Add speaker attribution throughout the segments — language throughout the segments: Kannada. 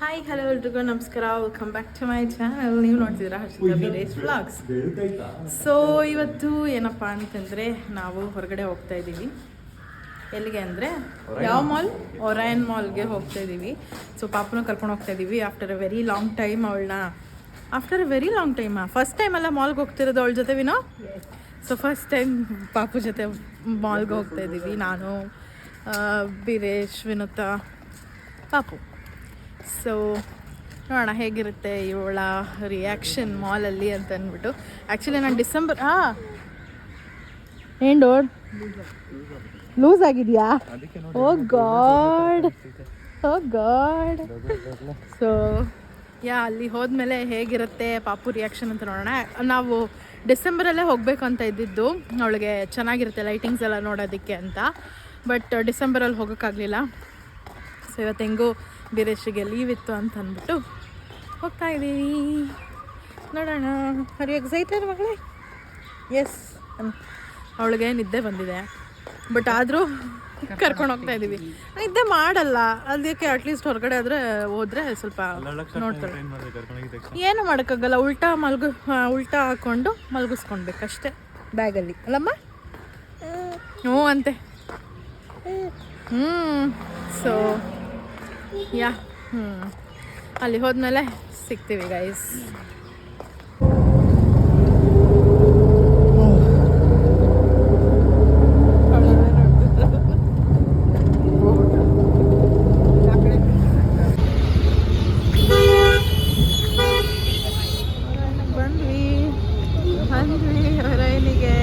Speaker 1: ಹಾಯ್ ಹಲೋ ಎಲ್ರಿಗೂ ನಮಸ್ಕಾರ, welcome back to my channel. ನೀವು ನೋಡ್ತಿದ್ದೀರಾ ಹರ್ಷಿತಾ ವೀರೇಶ್ ವ್ಲಾಗ್ಸ್. ಸೊ ಇವತ್ತು ಏನಪ್ಪ ಅಂತಂದರೆ ನಾವು ಹೊರಗಡೆ ಹೋಗ್ತಾ ಇದ್ದೀವಿ. ಎಲ್ಲಿಗೆ ಅಂದರೆ ಯಾವ ಮಾಲ್? ಒರೈನ್ ಮಾಲ್ಗೆ ಹೋಗ್ತಾ ಇದ್ದೀವಿ. ಸೊ ಪಾಪನ ಕರ್ಕೊಂಡು ಹೋಗ್ತಾ ಇದ್ದೀವಿ after a very long time. After a very long ಟೈಮಾ? ಫಸ್ಟ್ ಟೈಮ್ ಎಲ್ಲ ಮಾಲ್ಗೆ ಹೋಗ್ತಿರೋದು ಅವಳ ಜೊತೆ ವಿನೋ. ಸೊ ಫಸ್ಟ್ ಟೈಮ್ ಪಾಪು ಜೊತೆ ಮಾಲ್ಗೆ ಹೋಗ್ತಾ ಇದ್ದೀವಿ. ನಾನು, ವೀರೇಶ್, ವಿನುತಾ, ಪಾಪು. ಸೊ ನೋಡೋಣ ಹೇಗಿರುತ್ತೆ ಇವಳ ರಿಯಾಕ್ಷನ್ ಮಾಲಲ್ಲಿ ಅಂತ ಅಂದ್ಬಿಟ್ಟು. ಆ್ಯಕ್ಚುಲಿ ನಾನು ಡಿಸೆಂಬರ್ ಏನು ಡೋಡ್ ಲೂಸ್ ಆಗಿದೆಯಾ? ಓ ಗಾಡ್, ಓ ಗಾಡ್. ಸೊ ಅಲ್ಲಿ ಹೋದ್ಮೇಲೆ ಹೇಗಿರುತ್ತೆ ಪಾಪು ರಿಯಾಕ್ಷನ್ ಅಂತ ನೋಡೋಣ. ನಾವು ಡಿಸೆಂಬರಲ್ಲೇ ಹೋಗಬೇಕು ಅಂತ ಇದ್ದಿದ್ದು, ಅವಳಿಗೆ ಚೆನ್ನಾಗಿರುತ್ತೆ ಲೈಟಿಂಗ್ಸ್ ಎಲ್ಲ ನೋಡೋದಕ್ಕೆ ಅಂತ. ಬಟ್ ಡಿಸೆಂಬರಲ್ಲಿ ಹೋಗೋಕ್ಕಾಗಲಿಲ್ಲ. ಸೊ ಇವತ್ತು ಹೆಂಗೂ ವೀರೇಶಿಗೆ ಲೀವ್ ಇತ್ತು ಅಂತ ಅಂದ್ಬಿಟ್ಟು ಹೋಗ್ತಾ ಇದ್ದೀವಿ. ನೋಡೋಣ. ಆರ್ ಯು ಎಕ್ಸೈಟೆಡ್ ಮಗಳೇ? ಎಸ್, ಅವಳಿಗೆ ನಿದ್ದೆ ಬಂದಿದೆ. ಬಟ್ ಆದರೂ ಕರ್ಕೊಂಡು ಹೋಗ್ತಾ ಇದ್ದೀವಿ. ನಿದ್ದೆ ಮಾಡಲ್ಲ ಅದಕ್ಕೆ, ಅಟ್ಲೀಸ್ಟ್ ಹೊರಗಡೆ ಆದರೆ ಹೋದರೆ ಸ್ವಲ್ಪ ನೋಡ್ತಾರೆ. ಏನು ಮಾಡೋಕ್ಕಾಗಲ್ಲ, ಉಲ್ಟಾ ಹಾಕ್ಕೊಂಡು ಮಲಗಿಸ್ಕೊಳ್ಬೇಕಷ್ಟೆ ಬ್ಯಾಗಲ್ಲಿ ಅಲ್ಲಮ್ಮ. ಹ್ಞೂ ಅಂತೆ. ಸೊ ಅಲ್ಲಿ ಹೋದ್ಮೇಲೆ ಸಿಗ್ತೀವಿ ಗೈಸ್. ಬಂದ್ವಿ ರೈನಿಗೆ.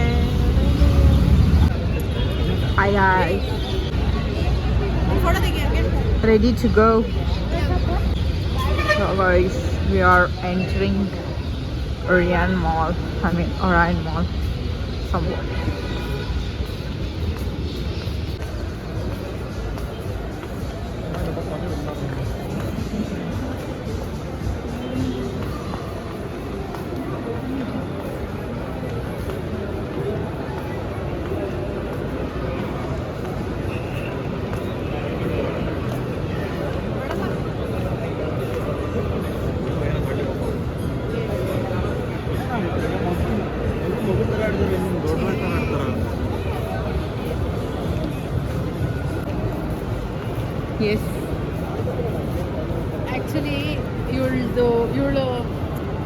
Speaker 1: Ready to go. So guys, we are entering Orion Mall. Orion Mall somewhere. Yes, actually ಇವಳು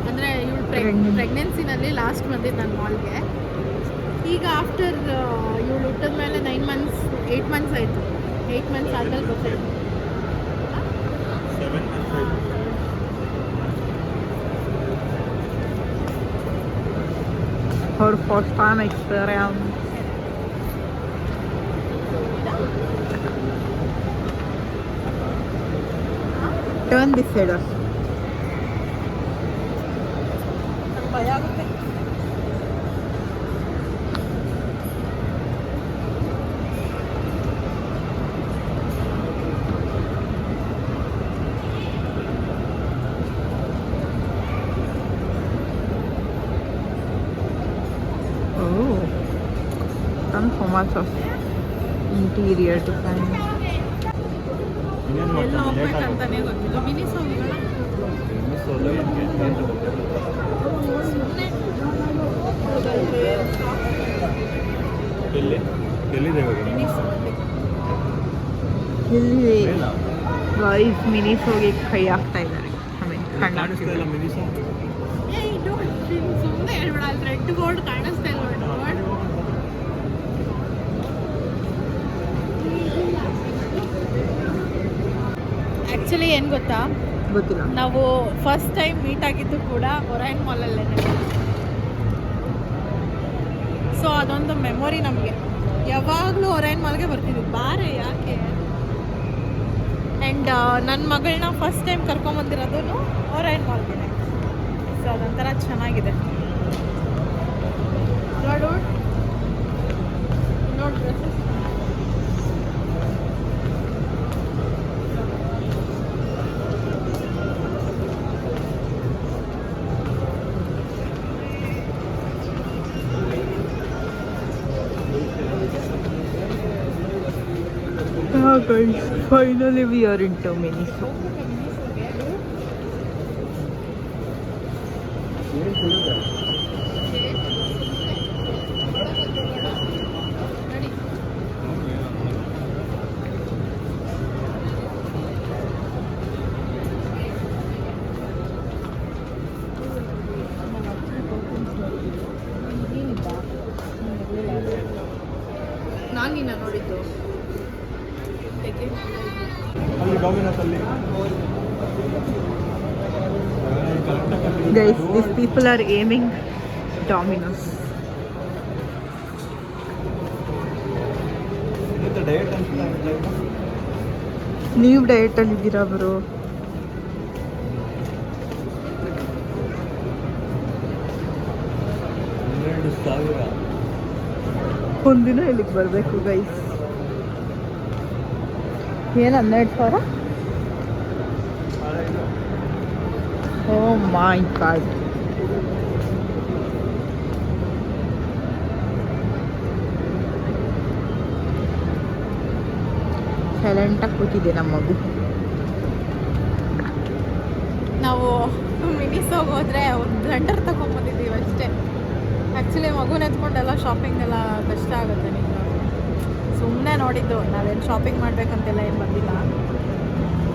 Speaker 1: ಅಂದರೆ ಪ್ರೆಗ್ನೆನ್ಸಿನಲ್ಲಿ ಲಾಸ್ಟ್ ಬಂದಿದ್ದು ನನ್ನ ಮಾಲ್ಗೆ. ಈಗ ಆಫ್ಟರ್ ಇವಳು ಹುಟ್ಟಿದ ಮೇಲೆ 8 ಮಂತ್ಸ್ ಆಯಿತು. 8 ಮಂತ್ಸ್ ಆದಮೇಲೆ ಗೊತ್ತಾಯಿತು. Her first time experience. Turn this side off. ಭಯ ಆಗುತ್ತೆ. So much of interior design. ಎಲ್ಲ ಹೋಗ್ಬೇಕಂತಾನೆ ಗೊತ್ತಿಲ್ಲ. ಮಿನಿಸೋಗಿಗಳ ಗೈಸ್ ಮಿನಿಸೋಗೆ ಕೈ ಹಾಕ್ತಾ ಇದ್ದಾರೆ. ಸುಮ್ಮನೆ ಹೇಳ್ಬೇಡ, ಅಲ್ಲಿ ರೆಡ್ ಬೋರ್ಡ್ ಕಾಣಿಸ್ತಾ ಇಲ್ಲ. ಆ್ಯಕ್ಚುಲಿ ಏನು ಗೊತ್ತಿಲ್ಲ, ನಾವು ಫಸ್ಟ್ ಟೈಮ್ ಮೀಟ್ ಆಗಿದ್ದು ಕೂಡ ಒರೈನ್ ಮಾಲಲ್ಲೇ. ಸೊ ಅದೊಂದು ಮೆಮೊರಿ ನಮಗೆ. ಯಾವಾಗಲೂ ಒರೈನ್ ಮಾಲ್ಗೆ ಬರ್ತಿದ್ವಿ. ಬಾರೆ ಯಾಕೆ. ಆ್ಯಂಡ್ ನನ್ನ ಮಗಳನ್ನ ಫಸ್ಟ್ ಟೈಮ್ ಕರ್ಕೊಂಬಂದಿರೋದು ಒರೈನ್ ಮಾಲ್ಗೆ. ಸೊ ಅದೊಂಥರ ಚೆನ್ನಾಗಿದೆ. ನೋಡ್ರಿ guys, finally we are into Miniso. ನಾನು ನಿನ್ನ ನೋಡಿದ್ದು Guys, these people are aiming Domino's. ನೀವು ಡಯಟ್ ಅಲ್ಲಿ ಇದ್ದೀರಾ ಬ್ರೋ? ಒಂದಿನ ಇಲ್ಲಿಗೆ ಬರಬೇಕು ಗೈಸ್. ಏನು 12,000? Oh my god. ಸೈಲೆಂಟಾಗಿ ಕೂತಿದೆ ನಮ್ಮ ಮಗು. ನಾವು ಮಿನಿಸೋಗಿ ಹೋದರೆ ಒಂದು ಬ್ಲೆಂಡರ್ ತಗೊಂಡ್ಬಂದಿದ್ದೀವಿ ಅಷ್ಟೇ. ಆ್ಯಕ್ಚುಲಿ ಮಗುನ ಎತ್ಕೊಂಡೆಲ್ಲ ಶಾಪಿಂಗ್ ಎಲ್ಲ ಕಷ್ಟ ಆಗುತ್ತೆ. ನೀವು ಸುಮ್ಮನೆ ನೋಡಿದ್ದು, ನಾವೇನು ಶಾಪಿಂಗ್ ಮಾಡಬೇಕಂತೆಲ್ಲ ಏನು ಬಂದಿಲ್ಲ.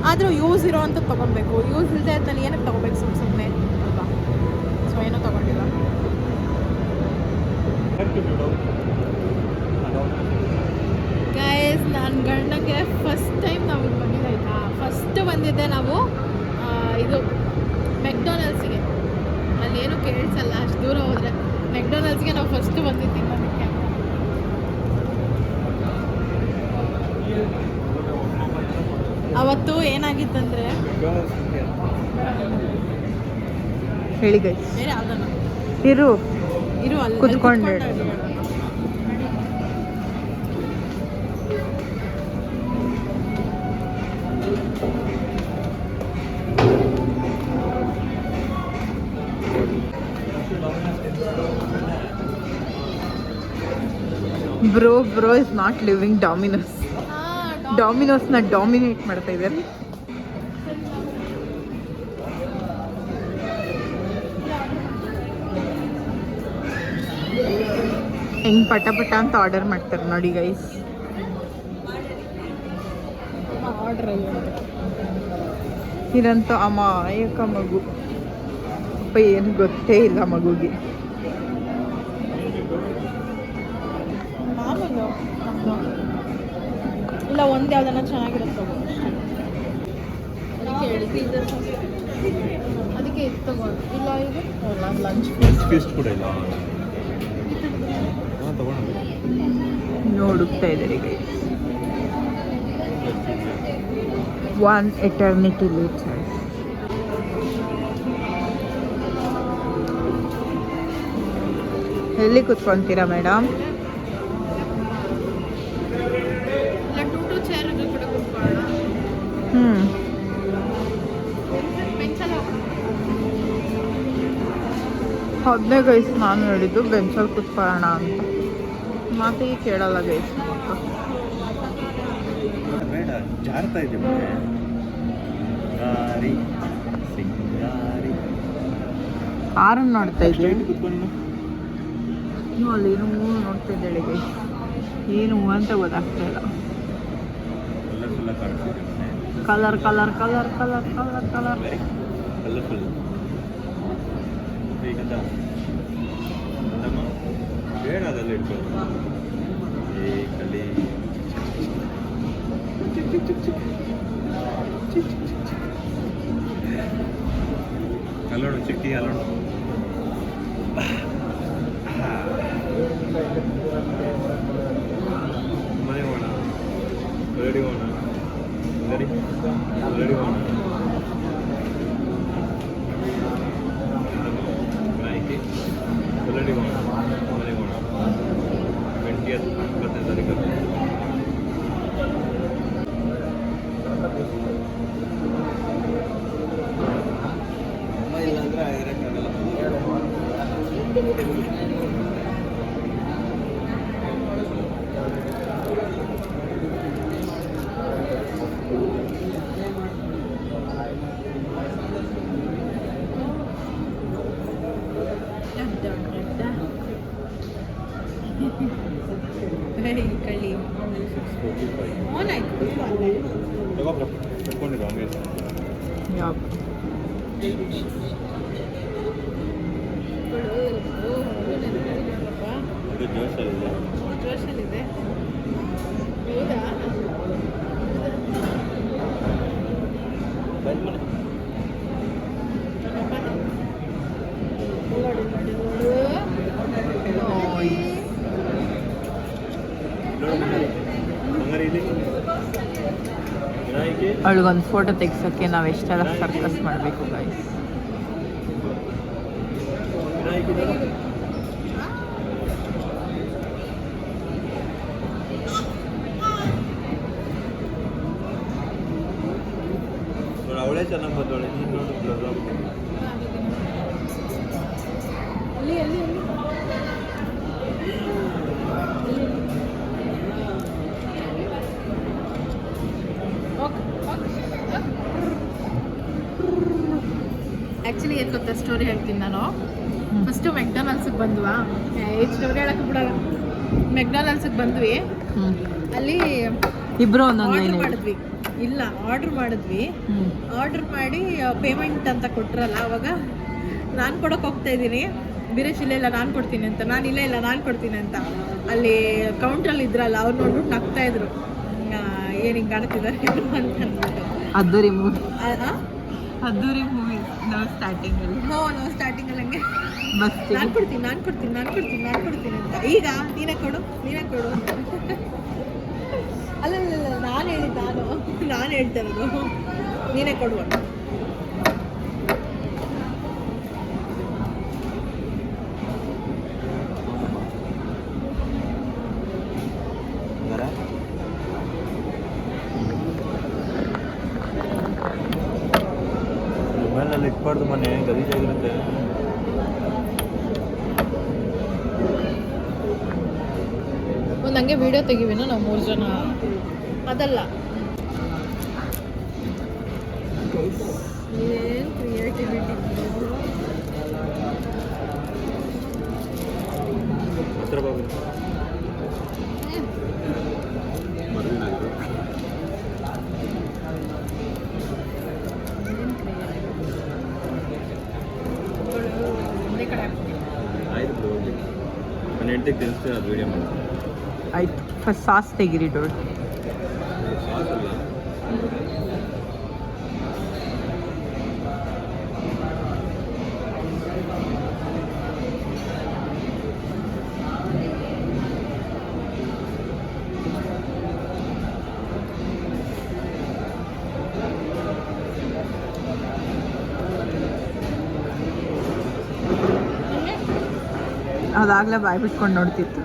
Speaker 1: ಆದರೂ ಯೂಸ್ ಇರೋ ಅಂಥದ್ದು ತೊಗೊಬೇಕು. ಯೂಸ್ ಇಲ್ಲದೆ ನಾನು ಏನಕ್ಕೆ ತೊಗೋಬೇಕು ಸುಮ್ಮನೆ ಅಲ್ವಾ? ಸೊ ಏನೂ ತೊಗೊಂಡಿಲ್ಲ. ಗೈಸ್, ನನ್ನ ಗಂಡಂಗೆ ಫಸ್ಟ್ ಟೈಮ್ ನಾವು ಇಲ್ಲಿ ಬಂದಿದ್ದಾಯ್ತಾ. ಫಸ್ಟ್ ಬಂದಿದ್ದೆ ನಾವು ಇದು ಮೆಕ್ಡೊನಾಲ್ಡ್ಸಿಗೆ. ಅಲ್ಲೇನು ಕೇಳಿಸಲ್ಲ, ಅಷ್ಟು ದೂರ ಹೋದರೆ. ಮೆಕ್ಡೊನಾಲ್ಡ್ಸ್ಗೆ ನಾವು ಫಸ್ಟ್ ಬಂದಿದ್ದೀವಿ ಅದಕ್ಕೆ. ಅವತ್ತು ಏನಾಗಿತ್ತಂದರೆ, ಹೇಳಿ ಗೈಸ್, ಇರು ಇರು ಅಲ್ಲಿ ಕುತ್ಕೊಂಡು bro is not living Domino's. ಡಾಮಿನೋಸ್ನ ಡಾಮಿನೇಟ್ ಮಾಡ್ತಾ ಇದ್ದಾರೆ. ಹೆಂಗೆ ಪಟ ಪಟ ಅಂತ ಆರ್ಡರ್ ಮಾಡ್ತಾರೆ ನೋಡಿ ಗೈಸ್. ಇದಂತ ಅಮಾಯಕ ಮಗು. ಅಪ್ಪ ಏನು ಗೊತ್ತೇ ಇಲ್ಲ ಮಗುಗೆ. ಇಲ್ಲ, ಒಂದು ಯಾವ್ದನ್ನ ಚೆನ್ನಾಗಿರುತ್ತೆ ಅದಕ್ಕೆ ಇದು ತಗೊಂಡು. ಇಲ್ಲ ಇದು ಲಂಚ್ ಫೀಸ್ಟ್ ಕೂಡ ಇಲ್ಲ ನೋಡುತ್ತಾ ಇದ್ದಾರೆ ಗೈಸ್. One eternity litre. ಎಲ್ಲಿ ಕೂತ್ಕೊಂತೀರಾ ಮೇಡಮ್? ಅದನ್ನೇ ಗೈಸ್ ನಾನು ಹೇಳಿದ್ದು, ಬೆಂಚಲ್ಲಿ ಕೂತ್ಕೊಳ್ಳೋಣ ಅಂತ. ಮಾತಿಗೆ ಕೇಳಲ್ಲ ಗೈಸ್. ಕಾರನ್ನು ನೋಡ್ತಾ ಇದ್ದೀವಿ. ಅಲ್ಲಿ ಏನೂ ನೋಡ್ತಾ ಇದ್ದಾಳೆ ಗೈಸ್. ಏನು ಅಂತ ಗೊತ್ತಾಗ್ತಾ ಇಲ್ಲ. Colour colour colour colour colour colour
Speaker 2: ಅಲ್ಲೋಡು ಚಿಟ್ಟಿ ಅಲ್ಲೋಡು. ಮನೆ ಹೋಣ ರೆಡಿ ಹೋಣ ರೆಡಿ ರೆಡಿ ಹೋಣ ಗಾಯಕಿ ರೆಡಿ ಹೋಣ ಮನೆ ಹೋಣ 20th 25 ತಾರೀಕು. ಅಮ್ಮ ಇಲ್ಲ ಅಂದರೆ ಇರೋಕ್ಕಾಗಲ್ಲ.
Speaker 1: ಕಳ್ಳಿ
Speaker 2: 645
Speaker 1: ಆನ್ ಆಯ್ತು
Speaker 2: ತಗೋಬ್ರ ಕಟ್ಕೊಂಡಿರೋ ಹಂಗೆ
Speaker 1: ಯಾವ
Speaker 2: ಇದು ಜೋಶಲ್ಲಿದೆ
Speaker 1: ಜೋಶಲ್ಲಿದೆ ಹೌದಾ
Speaker 2: ಹಂಗಾರೆ ಇಲ್ಲಿ ವಿನಾಯಕಿ
Speaker 3: ಅವಳಿಗೊಂದು ಫೋಟೋ ತೆಗ್ಸೋಕ್ಕೆ ನಾವು ಎಷ್ಟೆಲ್ಲ ಸರ್ಕಸ್ ಮಾಡಬೇಕು ಗೈಸ್.
Speaker 2: ವಿನಾಯಕಿ ಅವಳೇ ಚೆನ್ನಾಗಿ ಬಂದವಳೆ ನೀನು ನೋಡು ಪ್ರೋಗ್ರಾಮ್
Speaker 1: ಅಲ್ಲಿ ಅಲ್ಲಿ ಆ್ಯಕ್ಚುಲಿ ಏನು ಗೊತ್ತಾ ಸ್ಟೋರಿ ಹೇಳ್ತೀನಿ ನಾನು. ಫಸ್ಟು ಮೆಕ್ಡೊನಾಲ್ಡ್ಸಿಗೆ ಬಂದ್ವಾ, ಸ್ಟೋರಿ ಹೇಳಕ್ಕೆ ಬಿಡಲ್ಲ. ಮೆಕ್ಡೊನಾಲ್ಡ್ಸಿಗೆ ಬಂದ್ವಿ, ಅಲ್ಲಿ
Speaker 3: ಇಬ್ರು ಒಂದೊಂದು
Speaker 1: ಆರ್ಡ್ರ್ ಮಾಡಿದ್ವಿ. ಇಲ್ಲ ಆರ್ಡ್ರ್ ಮಾಡಿದ್ವಿ, ಆರ್ಡ್ರ್ ಮಾಡಿ ಪೇಮೆಂಟ್ ಅಂತ ಕೊಟ್ರಲ್ಲ, ಅವಾಗ ನಾನು ಕೊಡೋಕೆ ಹೋಗ್ತಾ ಇದ್ದೀನಿ, ಬೀರೇಶ್ ಇಲ್ಲ ನಾನು ಕೊಡ್ತೀನಿ ಅಂತ, ನಾನು ಇಲ್ಲ ನಾನು ಕೊಡ್ತೀನಿ ಅಂತ. ಅಲ್ಲಿ ಕೌಂಟ್ರಲ್ಲಿ ಇದ್ರಲ್ಲ ಅವ್ರು ನೋಡ್ಬಿಟ್ಟು ನಗ್ತಾ ಇದ್ರು, ಏನು ಹಿಂಗೆ ಕಾಣ್ತಿದ್ದಾರೆ ಅಂತ ಅಂದ್ಬಿಟ್ಟು.
Speaker 3: ಅದ್ದೂರಿ ಮೂವಿ ಅದ್ದೂರಿ ಮೂವಿ ನಾವು ಸ್ಟಾರ್ಟಿಂಗಲ್ಲಿ
Speaker 1: ನಾವು ಸ್ಟಾರ್ಟಿಂಗಲ್ಲಿ ಹಂಗೆ
Speaker 3: ಬಸ್
Speaker 1: ನಾನು ಕೊಡ್ತೀನಿ ಅಂತ. ಈಗ ನೀನೇ ಕೊಡು ಅಲ್ಲ ನಾನು ಹೇಳಿದ್ದು, ನಾನು ಹೇಳ್ತಾ ಇರೋದು ನೀನೇ ಕೊಡುವ.
Speaker 2: ಮೊಬೈಲಲ್ಲಿ ಇಟ್ಬಾರ್ದು, ಮನೆ ಗಲೀಜಾಗಿರುತ್ತೆ.
Speaker 1: ಒಂದು ಹಂಗೆ ವಿಡಿಯೋ ತೆಗಿವೇನೋ ನಾವು 3 ಜನ, ಅದಲ್ಲ ಏನು ಕ್ರಿಯೇಟಿವಿಟಿ.
Speaker 2: ಹತ್ರ ಬಾಬು ಮರಳಿನಾಗಿರು
Speaker 1: ಒಂದೇ ಕಡೆ ಹಾಕ್ತೀನಿ.
Speaker 2: ಆಯ್ತು ಹೋಗಿ ನನ್ನ ಹೆಂಡತಿಗೆ ತಿಳಿಸ್ತೀನಿ, ಅದು ವೀಡಿಯೋ ಮಾಡಿ.
Speaker 3: ಆಯ್ತು. ಫಸ್ಟ್ ಸಾಸ್ ತೆಗಿರಿ ಡೋಡ್.
Speaker 2: ಸಾಸ್ ಅಲ್ಲ,
Speaker 3: ಅದಾಗಲೇ ಬಾಯ್ ಬಿಟ್ಕೊಂಡು ನೋಡ್ತಿತ್ತು.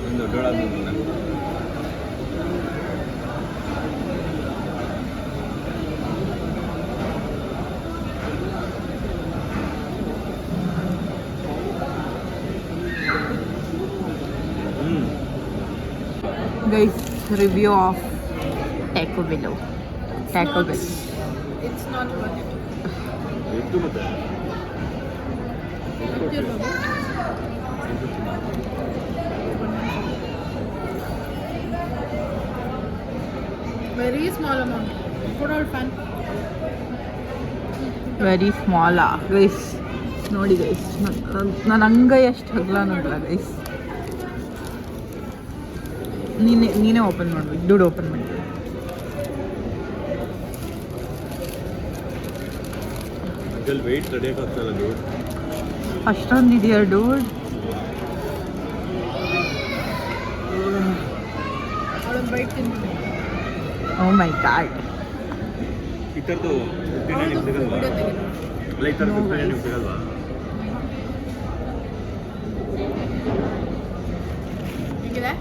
Speaker 2: ಒಂದು ದೊಡ್ಡೋಳಾದ್ಮೇಲೆ
Speaker 3: guys, review of Taco Bell.
Speaker 1: It's not worth it.
Speaker 2: ಎಷ್ಟು ಮತ್ತೆ
Speaker 1: very small amount. Good old fan.
Speaker 3: Very ಸ್ಮಾಲಾ ಗೈಸ್? ನೋಡಿ ಗೈಸ್, ನನ್ನ ಅಂಗೈ ಅಷ್ಟು ಹಗ್ಲ ನೋಡಲ್ಲ ಗೈಸ್. ನೀನೇ ಓಪನ್ ಮಾಡ್ಬೇಕು, ದುಡ್ಡು ಓಪನ್ ಮಾಡಿ.
Speaker 2: ಅದ್ರಲ್ಲಿ ವೆಯ್ಟ್ ತಡೆಯೋಕ್ಕಾಗ್ತಲ್ಲ ದುಡ್ಡು.
Speaker 3: ಅಷ್ಟೊಂದು ಇದೆಯಾ ಡೂಡ್?
Speaker 1: ಅವಳೊಂದು ಬೈಟ್ ತಿಂತೀನಿ.
Speaker 3: ಓ ಮೈ ಗಾಡ್.
Speaker 2: ಈ ಥರದ್ದು 59 ನಿಮ್ಗೆ ಸಿಗಲ್ವಾ? ಅಲ್ಲ, ಈ ಥರದ್ದು 59 ನಿಮ್ಗೆ ಸಿಗಲ್ವಾ?
Speaker 1: ಹೇಗಿದೆ?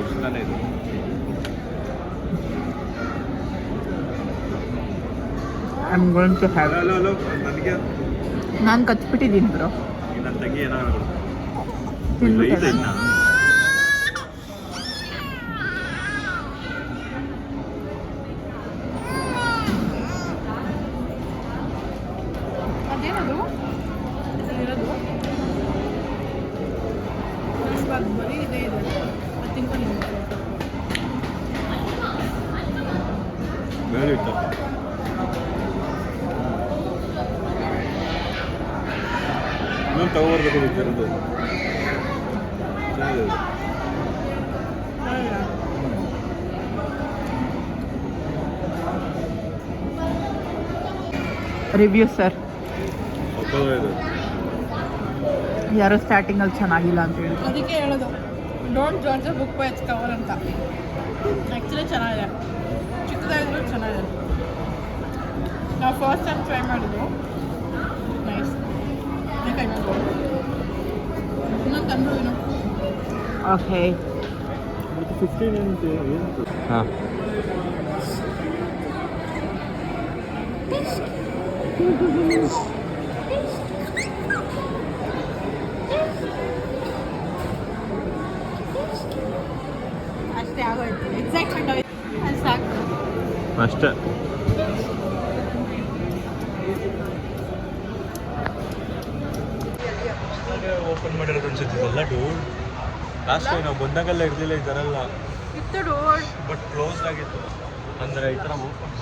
Speaker 2: ಇಷ್ಟನೇ ಇದು.
Speaker 3: I am going to have.
Speaker 2: Hello ನನಗೆ
Speaker 3: ನಾನು ಕಚ್ಬಿಟ್ಟಿದ್ದೀನಿ ಬ್ರೋ.
Speaker 2: ನನ್ನ ತಂಗಿ ಏನಾದ್ರು
Speaker 3: ತಿನ್ಬಿಟ್ಟೆ.
Speaker 1: ಅದೇನದು ಇರೋದು ಅದು ಬರೀ ಇದೆ ಅದು ತಿನ್ಕೊಂಡು
Speaker 2: ಬೇರೆ ಇತ್ತು ಇನ್ನೊಂದು ತಗೋಬರ್ಬೇಕು ಇದ್ದಿರೋದು ಚೆನ್ನಾಗಿದೆ
Speaker 3: ರಿವ್ಯೂ ಸರ್
Speaker 2: ಸಕ್ಕತ್ತಾಗಿದೆ.
Speaker 3: ಯಾರೋ ಸ್ಟಾರ್ಟಿಂಗಲ್ಲಿ ಚೆನ್ನಾಗಿಲ್ಲ ಅಂತ ಹೇಳಿ
Speaker 1: ಅದಕ್ಕೆ ಹೇಳೋದು don't George the book by it's cover ಅಂತ. ಆ್ಯಕ್ಚುಲಿ ಚೆನ್ನಾಗಿದೆ, ಚಿಕ್ಕದಾಗಿದ್ರು ಚೆನ್ನಾಗಿದೆ. ನಾವು ಫಸ್ಟ್ ಟೈಮ್ ಟ್ರೈ ಮಾಡಿದ್ದು ನೈಸ್. ಇನ್ನೊಂದು ತಂದು ಏನು
Speaker 3: ಓಕೆ.
Speaker 2: ಮತ್ತು 15 ಅಂತೆ ಏನು? ಹಾಂ
Speaker 1: ಅಷ್ಟೇ ಆಗೋಯ್ತು, ಎಕ್ಸೈಟ್ಮೆಂಟ್ ಆಯ್ತು, ಅದು ಸಾಕು.
Speaker 2: ಅಷ್ಟೇ. ಓಪನ್ ಮಾಡಿರೋದು ಅನ್ಸುತ್ತಿದ್ದಲ್ಲ ಡೋರ್. ಲಾಸ್ಟ್ ಟೈಮ್ ನಾವು ಬಂದಾಗೆಲ್ಲ ಇರಲಿಲ್ಲ ಈ ಥರ ಎಲ್ಲ,
Speaker 1: ಇತ್ತು ಡೋರ್.
Speaker 2: ಬಟ್ ಕ್ಲೋಸ್ಡ್ ಆಗಿತ್ತು. ಅಂದರೆ ಈ ಥರ ಓಪನ್.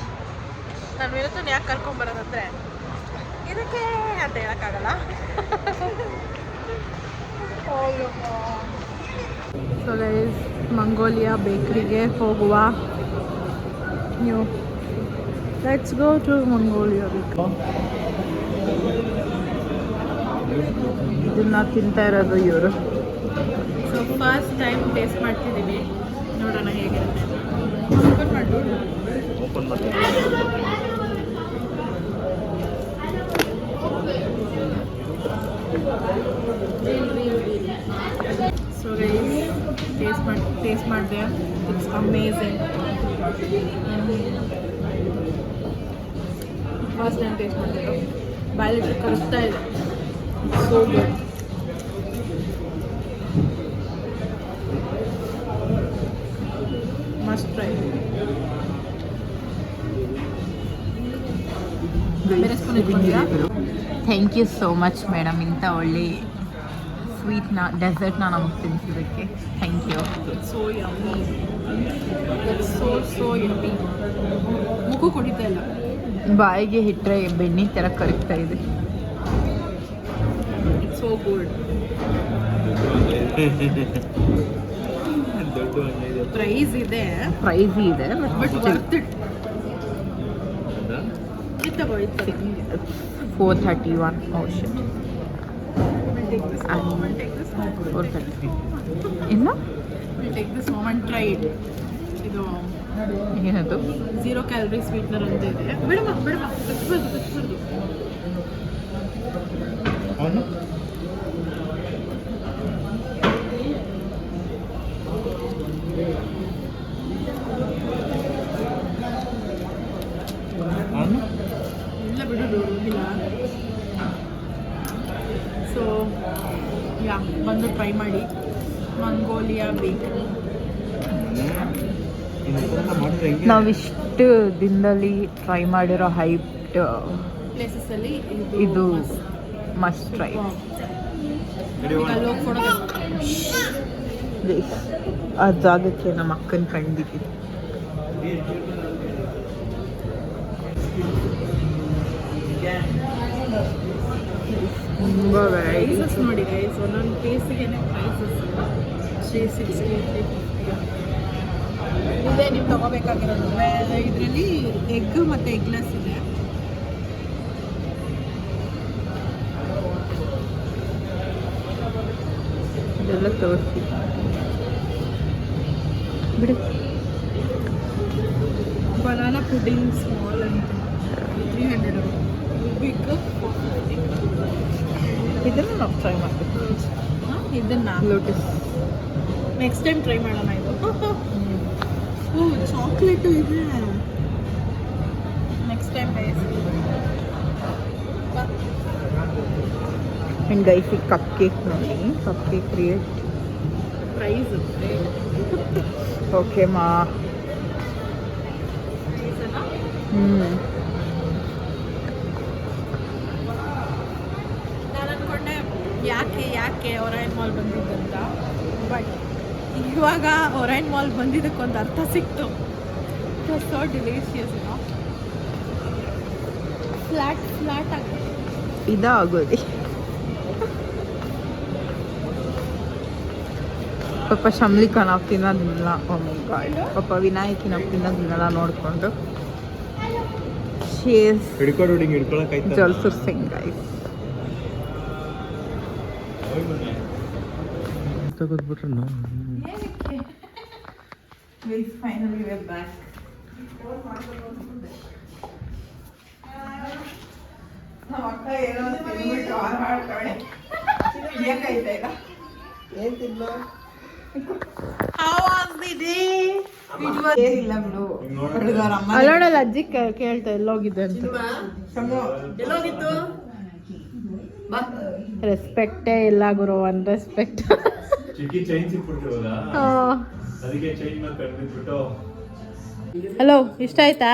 Speaker 1: ನಾನು ವಿನೋದನ ಯಾಕೆ ಕರ್ಕೊಂಬರೋದಂದ್ರೆ ಇದಕ್ಕೆ ಅಂತ ಹೇಳೋಕ್ಕಾಗಲ್ಲ. ಸೊ ಗೈಸ್, ಮಂಗೋಲಿಯಾ ಬೇಕ್ರಿಗೆ ಹೋಗುವ. ನೀವು ಲೆಟ್ಸ್ ಗೋ ಟು ಮಂಗೋಲಿಯಾ ಬೇಕ್ರಿ.
Speaker 3: ಇದನ್ನ ತಿಂತಾ ಇರೋದು ಇವರು.
Speaker 1: ಸೊ ಫಸ್ಟ್ ಟೈಮ್ ಟೇಸ್ಟ್ ಮಾಡ್ತಿದ್ದೀವಿ, ನೋಡೋಣ ಹೇಗಿರುತ್ತೆ. ಓಪನ್ ಮಾಡು.
Speaker 2: ಓಪನ್ ಮಾಡ್ತೀನಿ.
Speaker 1: ಸೊ ಗೈಸ್, ಟೇಸ್ಟ್ ಮಾಡಿದೆ. It's amazing. First time taste ಮಾಡಿದ್ದು, ಬಾಯಲ್ಲಿ ಕಲಿಸ್ತಾ ಇದೆ. So good. Must try. ಬೇರೆ ಸ್ಪೂನ್ ಇಟ್ಕೊಂಡಿರಾ?
Speaker 3: Thank you so much madam, ಇಂಥ ಒಳ್ಳೆ ಸ್ವೀಟ್ನ ಡೆಸರ್ಟ್ನ ನಮಗೆ ತಿನ್ನಿಸೋದಕ್ಕೆ. Thank you.
Speaker 1: So yummy. So yummy. ಮುಖ ಕುಡಿತಾ ಇಲ್ಲ.
Speaker 3: ಬಾಯಿಗೆ ಇಟ್ಟರೆ ಬೆಣ್ಣೆ ಥರ ಕರಗ್ತಾ ಇದೆ.
Speaker 1: It's so good.
Speaker 2: ದೊಡ್ಡ ಇದೆ.
Speaker 1: ಪ್ರೈಸ್ ಇದೆ,
Speaker 3: ಪ್ರೈಸಿ ಇದೆ,
Speaker 1: ಬಟ್ ವರ್ತ್ ಇಟ್. ಇತ್ತಗೋ ಇತ್ತು.
Speaker 3: 431. ಓ ಶಿಟ್. 430. ಇನ್ನು
Speaker 1: take this moment, try it. ಇದು
Speaker 3: ಏನದು?
Speaker 1: 0 ಕ್ಯಾಲರಿ ಸ್ವೀಟ್ನರ್ ಅಂತ ಇದೆ. ಬಿಡಮ್ಮ ಕಚ್ಬಾರ್ದು.
Speaker 2: ಅವನು
Speaker 1: ಇಲ್ಲ ಬಿಡು, ಇಲ್ಲ. ಸೊ ಯಾ, ಬಂದು ಟ್ರೈ ಮಾಡಿ ಮಂಗೋಲಿಯಾ ಬೇಕರಿ.
Speaker 3: ನಾವಿಷ್ಟು ದಿನದಲ್ಲಿ ಟ್ರೈ ಮಾಡಿರೋ ಹೈಪ್ಡ್
Speaker 1: ಪ್ಲೇಸಸ್ಸಲ್ಲಿ
Speaker 3: ಇದು ಮಸ್ಟ್ ಟ್ರೈ.
Speaker 1: ಅಲ್ಲಿ ಹೋಗಿ ಫೋಟೋ
Speaker 3: ಆ ಜಾಗಕ್ಕೆ ನಮ್ಮ ಅಕ್ಕನ ಕಂಡಿದ್ದೀವಿ. ತುಂಬ ವೆರೈಟಿ.
Speaker 1: ಪ್ರೈಸಸ್ ನೋಡಿ ಗೈಸ್, ಒಂದೊಂದು ಪೀಸಿಗೆ ಪ್ರೈಸಸ್ 360. ಇದೇ ನೀವು ತೊಗೋಬೇಕಾಗಿರೋದು. ಇದರಲ್ಲಿ ಎಗ್ ಮತ್ತು ಎಗ್ಲೆಸ್ ಇದೆ.
Speaker 3: ಇದೆಲ್ಲ ತೋರಿಸಿ ಬಿಡು.
Speaker 1: ಬನಾನಾ ಪುಡಿಂಗ್ ಸ್ಮಾಲ್ ಅಂತ 300. ಬಿಗ್
Speaker 3: ಇದನ್ನು ನಾವು ಟ್ರೈ ಮಾಡಬೇಕು.
Speaker 1: ಇದನ್ನ
Speaker 3: ಲೋಟಸ್
Speaker 1: ನೆಕ್ಸ್ಟ್ ಟೈಮ್ ಟ್ರೈ ಮಾಡೋಣ. ಇದು ಓ ಚಾಕ್ಲೇಟು ಇದೆ. ನೆಕ್ಸ್ಟ್ ಟೈಮ್
Speaker 3: ಆ್ಯಂಡ್ ಗೈಸ್, ಈ ಕಪ್ ಕೇಕ್ ನೋಡಿ. Cupcake create
Speaker 1: price
Speaker 3: okay ಮಾ.
Speaker 1: ಯಾಕೆ ಒರೈನ್ ಮಾಲ್ ಬಂದಿದ್ದಂತ. ಬಟ್ ಇವಾಗ ಒರೈನ್ ಮಾಲ್ ಬಂದಿದ್ದಕ್ಕೊಂದು ಅರ್ಥ ಸಿಕ್ತು. It was so delicious. Flat ಆಗಿ
Speaker 3: ಇದಾಗೋದು. ಪಾಪ ಶಮ್ಲಿಕಾ ನಾವು ತಿನ್ನೋದಿಲ್ಲ. ಪಾಪ ವಿನಾಯಕಿ ನಾವು ತಿನ್ನೋದಿಲ್ಲ ನೋಡಿಕೊಂಡು ಜಲ್ಸುರ್ ಸಿಂಗ್ guys. Finally we are back. ನಮ್ಮ ಅಕ್ಕ ಏನೋ ತಿಂದ್ಬಿಟ್ಟು ಆಡ್ತಾಳೆ. ಏಕಾಯ್ತಾ ಇಲ್ಲ ಏನ್ ತಿನ್ಲು. How was the day? ಏನಿಲ್ಲ ಬಿಡು. ಅಲ್ಲೋಡಲ್ಲ ಅಜ್ಜಿ ಕೇಳ್ತಾ ಎಲ್ಲೋಗಿದ್ದೆ ಅಂತ. ಎಲ್ಲೋಗಿತ್ತು? ರೆಸ್ಪೆಕ್ಟೇ ಇಲ್ಲ ಗುರು, ಒನ್ ರೆಸ್ಪೆಕ್ಟ್. ಹಲೋ, ಇಷ್ಟ ಆಯ್ತಾ?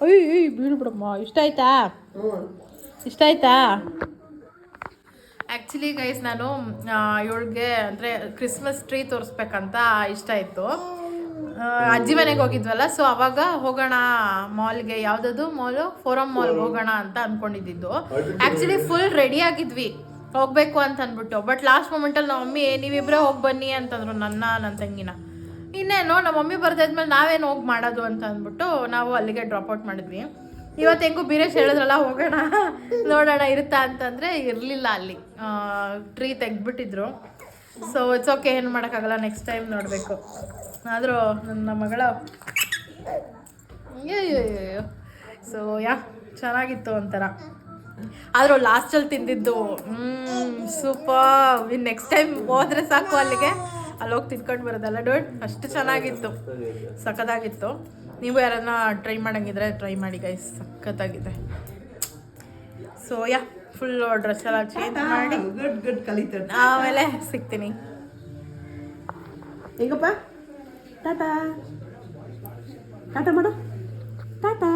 Speaker 3: ಅಯ್ಯ ಬೀಳು ಬಿಡಮ್ಮ. ಇಷ್ಟ ಆಯ್ತಾ? ಆ್ಯಕ್ಚುಲಿ ಗೈಸ್ ನಾನು ಇವಳಿಗೆ ಅಂದರೆ ಕ್ರಿಸ್ಮಸ್ ಟ್ರೀ ತೋರಿಸ್ಬೇಕಂತ ಇಷ್ಟ ಇತ್ತು. ಅಜ್ಜಿ ಮನೆಗೆ ಹೋಗಿದ್ವಲ್ಲ, ಸೊ ಅವಾಗ ಹೋಗೋಣ ಮಾಲ್ಗೆ. ಯಾವುದದು ಮಾಲು? ಫೋರಮ್ ಮಾಲ್ಗೆ ಹೋಗೋಣ ಅಂತ ಅಂದ್ಕೊಂಡಿದ್ದು. ಆ್ಯಕ್ಚುಲಿ ಫುಲ್ ರೆಡಿ ಆಗಿದ್ವಿ ಹೋಗಬೇಕು ಅಂತ ಅಂದ್ಬಿಟ್ಟು. ಬಟ್ ಲಾಸ್ಟ್ ಮೂಮೆಂಟಲ್ಲಿ ನಮ್ಮ ಮಮ್ಮಿ ನೀವಿಬ್ಬರೇ ಹೋಗಿ ಬನ್ನಿ ಅಂತಂದರು, ನನ್ನ ತಂಗಿನ. ಇನ್ನೇನು ನಮ್ಮ ಮಮ್ಮಿ ಬರ್ತಾಯಿದ್ಮೇಲೆ ನಾವೇನು ಹೋಗಿ ಮಾಡೋದು ಅಂತ ಅಂದ್ಬಿಟ್ಟು ನಾವು ಅಲ್ಲಿಗೆ ಡ್ರಾಪ್ಔಟ್ ಮಾಡಿದ್ವಿ. ಇವತ್ತು ಹೆಂಗೂ ಬೀರೇಶ್ ಹೇಳಿದ್ರಲ್ಲ ಹೋಗೋಣ ನೋಡೋಣ ಇರುತ್ತಾ ಅಂತಂದರೆ ಇರಲಿಲ್ಲ ಅಲ್ಲಿ. ಟ್ರೀ ತೆಗೆದ್ಬಿಟ್ಟಿದ್ರು. ಸೊ ಇಟ್ಸ್ ಓಕೆ, ಏನು ಮಾಡೋಕ್ಕಾಗಲ್ಲ, ನೆಕ್ಸ್ಟ್ ಟೈಮ್ ನೋಡಬೇಕು. ಆದರೂ ನನ್ನ ಮಗಳ ಸೊ ಚೆನ್ನಾಗಿತ್ತು ಒಂಥರ. ಆದರೂ ಲಾಸ್ಟಲ್ಲಿ ತಿಂದಿದ್ದು ಸೂಪರ್. ನೆಕ್ಸ್ಟ್ ಟೈಮ್ ಹೋದರೆ ಸಾಕು ಅಲ್ಲಿಗೆ, ಅಲ್ಲೋಗಿ ತಿನ್ಕೊಂಡು ಬರೋದಲ್ಲ ಡೋಟ್. ಅಷ್ಟು ಚೆನ್ನಾಗಿತ್ತು, ಸಖತ್ತಾಗಿತ್ತು. ನೀವು ಯಾರನ್ನ ಟ್ರೈ ಮಾಡೋಂಗಿದ್ರೆ ಟ್ರೈ ಮಾಡಿ ಗೈಸ್, ಸಖತ್ತಾಗಿದೆ. ಸೊ ಫುಲ್ ಡ್ರೆಸ್ ಎಲ್ಲ ಚೇಂಜ್ ಮಾಡಿ ಗುಡ್ ಕಲಿತು. ಆಮೇಲೆ ಸಿಗ್ತೀನಿ. ಈಗಪ್ಪ ಟಾಟಾ ಮಾಡು. ಟಾಟಾ.